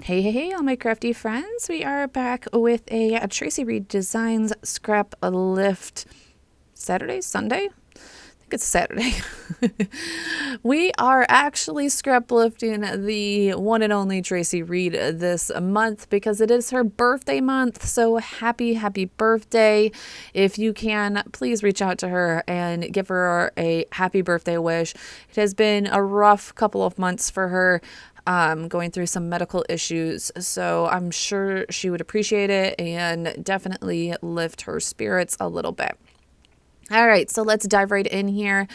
Hey, all my crafty friends. We are back with a Tracy Reed Designs Scrap Lift Saturday, Sunday? I think it's Saturday. We are actually scrap lifting the one and only Tracy Reed this month because it is her birthday month. So happy birthday. If you can, please reach out to her and give her a happy birthday wish. It has been a rough couple of months for her, going through some medical issues. So I'm sure she would appreciate it and definitely lift her spirits a little bit. All right, so let's dive right in here.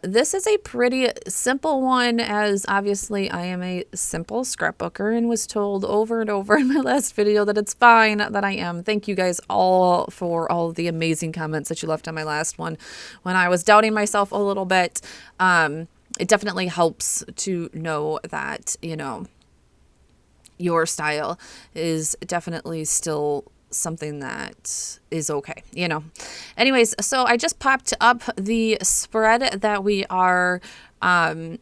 This is a pretty simple one, as obviously I am a simple scrapbooker and was told over and over in my last video that it's fine that I am. Thank you guys all for all the amazing comments that you left on my last one when I was doubting myself a little bit. It definitely helps to know that, your style is definitely still something that is okay. Anyways, so I just popped up the spread that we are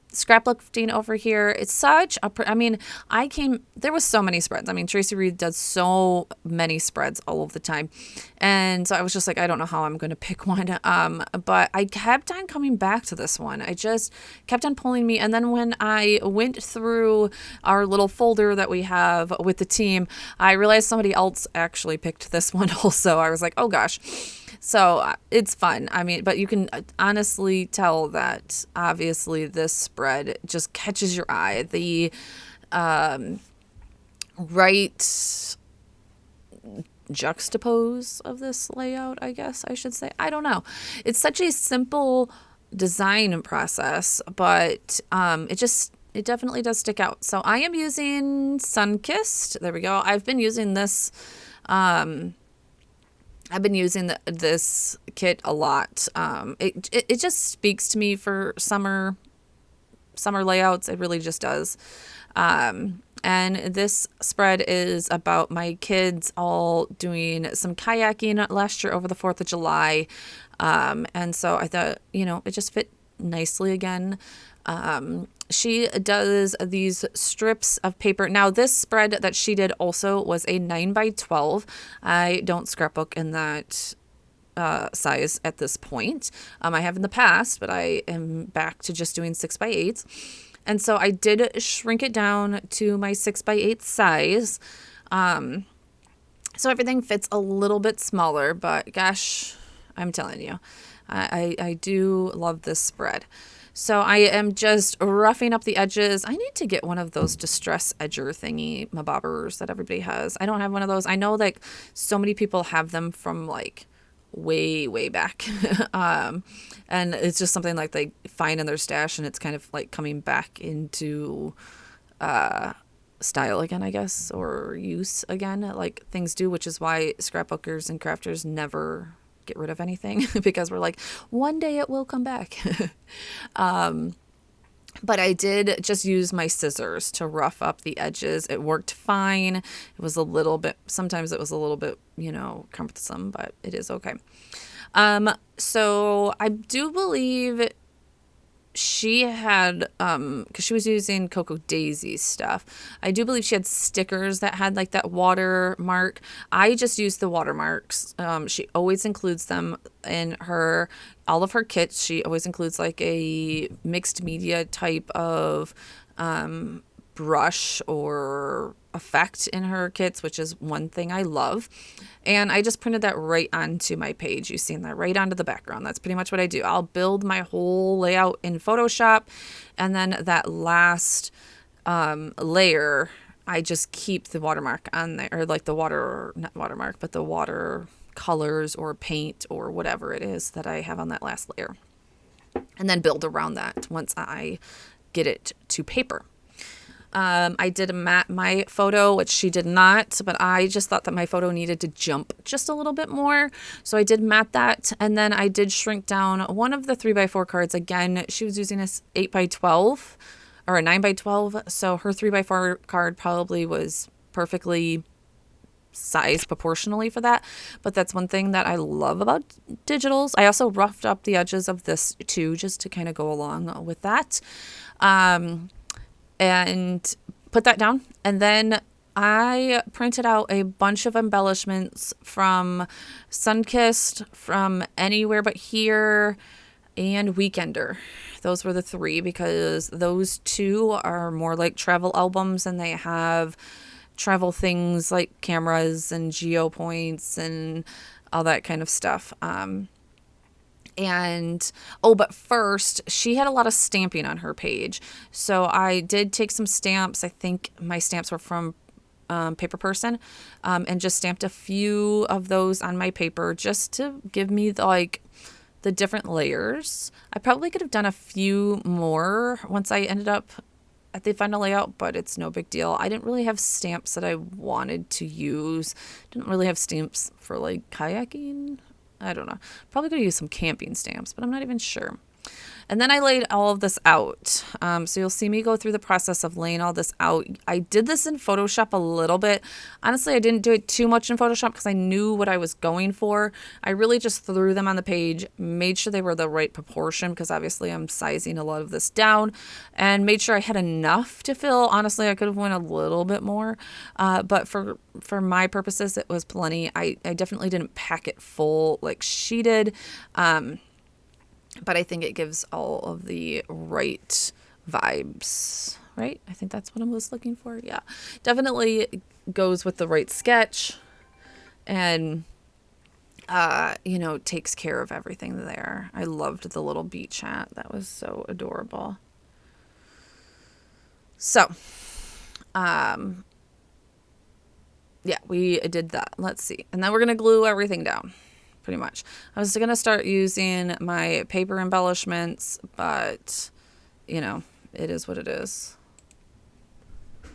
scrap lifting over here. It's such a there was so many spreads. Tracy Reed does so many spreads all of the time, and so I was just like, I don't know how I'm going to pick one. But I kept on coming back to this one. I just kept on pulling me, and then when I went through our little folder that we have with the team, I realized somebody else actually picked this one also. I was like, oh gosh. So it's fun. But you can honestly tell that obviously this spread just catches your eye. The right juxtapose of this layout, I guess I should say. I don't know. It's such a simple design process, but it definitely does stick out. So I am using Sunkissed. There we go. I've been using this this kit a lot. It just speaks to me for summer layouts. It really just does. And this spread is about my kids all doing some kayaking last year over the 4th of July. And so I thought, it just fit nicely again. She does these strips of paper. Now, this spread that she did also was a 9x12. I don't scrapbook in that size at this point. I have in the past, but I am back to just doing 6x8s. And so I did shrink it down to my 6x8 size. So everything fits a little bit smaller, but gosh, I'm telling you, I do love this spread. So I am just roughing up the edges. I need to get one of those distress edger thingy mabobbers that everybody has. I don't have one of those. I know like so many people have them from like way back. And it's just something like they find in their stash, and it's kind of like coming back into style again, I guess, or use again, like things do, which is why scrapbookers and crafters never get rid of anything because we're like, one day it will come back. But I did just use my scissors to rough up the edges. It worked fine. It was sometimes it was a little bit, cumbersome, but it is okay. So I do believe she had, because she was using Cocoa Daisy stuff, I do believe she had stickers that had like that watermark. I just used the watermarks. She always includes them in all of her kits. She always includes like a mixed media type of brush or effect in her kits, which is one thing I love. And I just printed that right onto my page. You've seen that right onto the background. That's pretty much what I do. I'll build my whole layout in Photoshop, and then that last layer, I just keep the watermark on there, or like not watermark, but the water colors or paint or whatever it is that I have on that last layer, and then build around that once I get it to paper. I did matte my photo, which she did not, but I just thought that my photo needed to jump just a little bit more. So I did matte that, and then I did shrink down one of the 3x4 cards. Again, she was using this 8x12 or a 9x12. So her 3x4 card probably was perfectly sized proportionally for that. But that's one thing that I love about digitals. I also roughed up the edges of this too, just to kind of go along with that. And put that down, and then I printed out a bunch of embellishments from Sunkissed, from Anywhere But Here, and Weekender. Those were the three, because those two are more like travel albums, and they have travel things like cameras and geo points and all that kind of stuff. But first, she had a lot of stamping on her page. So I did take some stamps. I think my stamps were from Paper Person, and just stamped a few of those on my paper just to give me the different layers. I probably could have done a few more once I ended up at the final layout, but it's no big deal. I didn't really have stamps that I wanted to use. Didn't really have stamps for like kayaking. I don't know. Probably could have used some camping stamps, but I'm not even sure. And then I laid all of this out. So you'll see me go through the process of laying all this out. I did this in Photoshop a little bit. Honestly, I didn't do it too much in Photoshop because I knew what I was going for. I really just threw them on the page, made sure they were the right proportion, because obviously I'm sizing a lot of this down, and made sure I had enough to fill. Honestly, I could have went a little bit more, but for my purposes, it was plenty. I definitely didn't pack it full like she did. But I think it gives all of the right vibes, right? I think that's what I was looking for. Yeah, definitely goes with the right sketch, and, takes care of everything there. I loved the little beach hat. That was so adorable. So, yeah, we did that. Let's see. And then we're going to glue everything down. Pretty much. I was going to start using my paper embellishments, but, it is what it is. All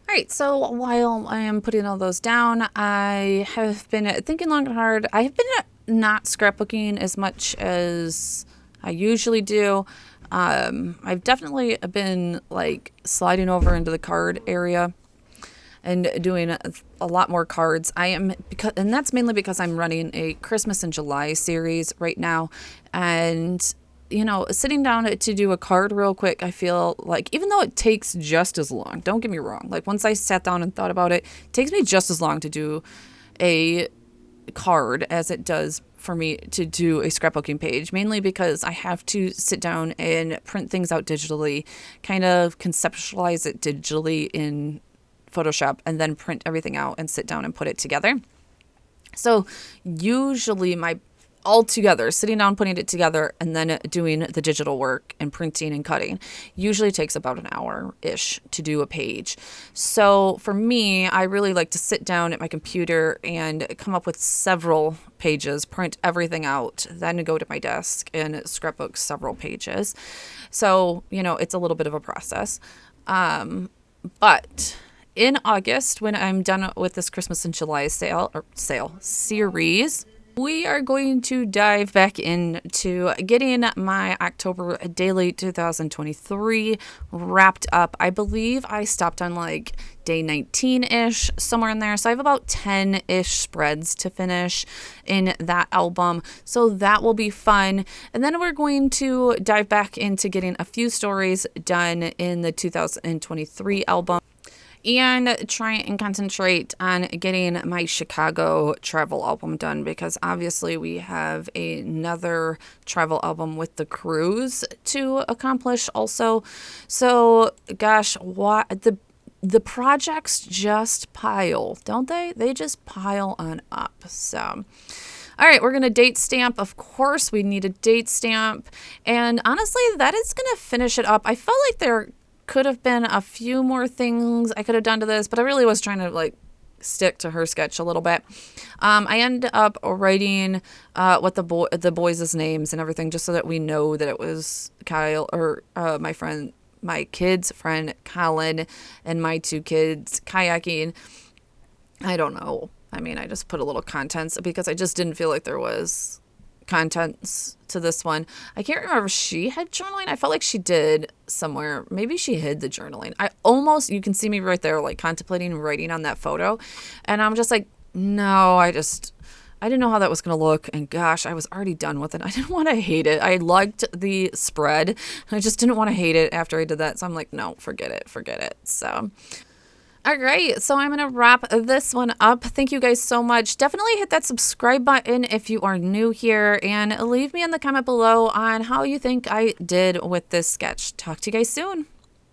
right, so while I am putting all those down, I have been thinking long and hard. I have been not scrapbooking as much as I usually do. I've definitely been sliding over into the card area and doing a lot more cards. And that's mainly because I'm running a Christmas in July series right now. And, sitting down to do a card real quick, I feel like, even though it takes just as long, don't get me wrong, once I sat down and thought about it, it takes me just as long to do a card as it does for me to do a scrapbooking page, mainly because I have to sit down and print things out digitally, kind of conceptualize it digitally in Photoshop, and then print everything out and sit down and put it together. So usually sitting down, putting it together, and then doing the digital work and printing and cutting usually takes about an hour-ish to do a page. So for me, I really like to sit down at my computer and come up with several pages, print everything out, then go to my desk and scrapbook several pages. So, it's a little bit of a process. But in August, when I'm done with this Christmas in July series, we are going to dive back into getting my October daily 2023 wrapped up. I believe I stopped on day 19-ish, somewhere in there. So I have about 10-ish spreads to finish in that album. So that will be fun. And then we're going to dive back into getting a few stories done in the 2023 album, and try and concentrate on getting my Chicago travel album done, because obviously we have another travel album with the cruise to accomplish also. So gosh, what the projects just pile, don't they? They just pile on up. So all right, we're going to date stamp. Of course, we need a date stamp. And honestly, that is going to finish it up. I felt like there could have been a few more things I could have done to this, but I really was trying to stick to her sketch a little bit. I ended up writing what the boys' names and everything, just so that we know that it was Kyle, or my kid's friend Colin, and my two kids kayaking. I don't know. I mean, I just put a little contents because I just didn't feel like there was contents to this one. I can't remember if she had journaling. I felt like she did somewhere. Maybe she hid the journaling. You can see me right there, contemplating writing on that photo. And I'm just no, I didn't know how that was going to look. And gosh, I was already done with it. I didn't want to hate it. I liked the spread. I just didn't want to hate it after I did that. So I'm like, no, forget it. Forget it. So all right, so I'm going to wrap this one up. Thank you guys so much. Definitely hit that subscribe button if you are new here, and leave me in the comment below on how you think I did with this sketch. Talk to you guys soon.